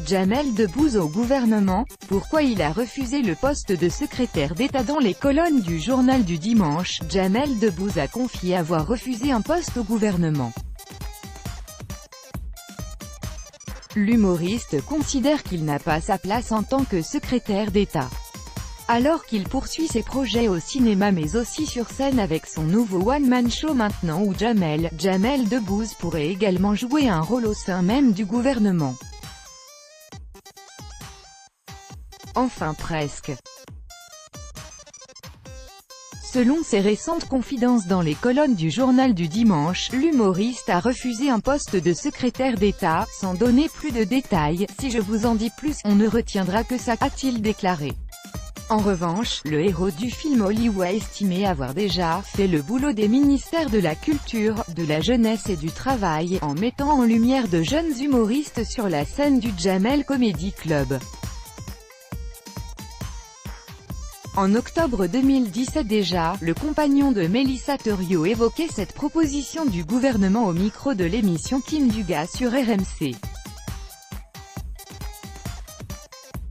Jamel Debbouze au gouvernement. Pourquoi il a refusé le poste de secrétaire d'État dans les colonnes du journal du dimanche? Jamel Debbouze a confié avoir refusé un poste au gouvernement. L'humoriste considère qu'il n'a pas sa place en tant que secrétaire d'État. Alors qu'il poursuit ses projets au cinéma mais aussi sur scène avec son nouveau one-man show maintenant où Jamel Debbouze pourrait également jouer un rôle au sein même du gouvernement. Enfin presque. Selon ses récentes confidences dans les colonnes du journal du dimanche, l'humoriste a refusé un poste de secrétaire d'État, sans donner plus de détails. « Si je vous en dis plus, on ne retiendra que ça », a-t-il déclaré. En revanche, le héros du film Hollywood a estimé avoir déjà fait le boulot des ministères de la Culture, de la Jeunesse et du Travail, en mettant en lumière de jeunes humoristes sur la scène du Jamel Comedy Club. En octobre 2017 déjà, le compagnon de Mélissa Theriot évoquait cette proposition du gouvernement au micro de l'émission Kim Dugas sur RMC.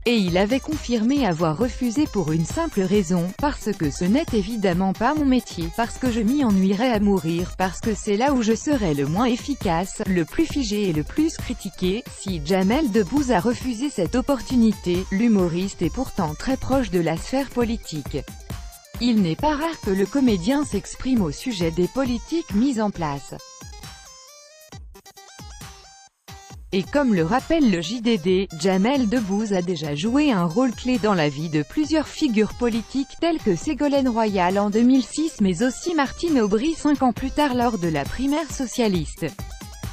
Et il avait confirmé avoir refusé pour une simple raison, parce que ce n'est évidemment pas mon métier, parce que je m'y ennuierais à mourir, parce que c'est là où je serais le moins efficace, le plus figé et le plus critiqué. Si Jamel Debbouze a refusé cette opportunité, l'humoriste est pourtant très proche de la sphère politique. Il n'est pas rare que le comédien s'exprime au sujet des politiques mises en place. Et comme le rappelle le JDD, Jamel Debbouze a déjà joué un rôle clé dans la vie de plusieurs figures politiques telles que Ségolène Royal en 2006 mais aussi Martine Aubry 5 ans plus tard lors de la primaire socialiste.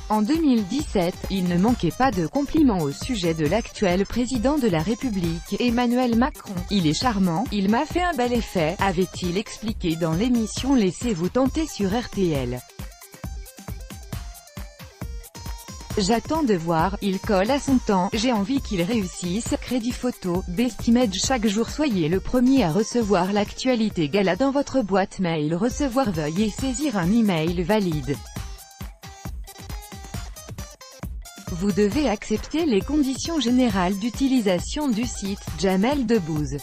En 2017, il ne manquait pas de compliments au sujet de l'actuel président de la République, Emmanuel Macron. « Il est charmant, il m'a fait un bel effet », avait-il expliqué dans l'émission Laissez-vous tenter sur RTL. J'attends de voir, il colle à son temps, j'ai envie qu'il réussisse. Crédit photo, Bestimage. Chaque jour soyez le premier à recevoir l'actualité gala dans votre boîte mail. Recevoir, veuillez saisir un email valide. Vous devez accepter les conditions générales d'utilisation du site. Jamel Debbouze.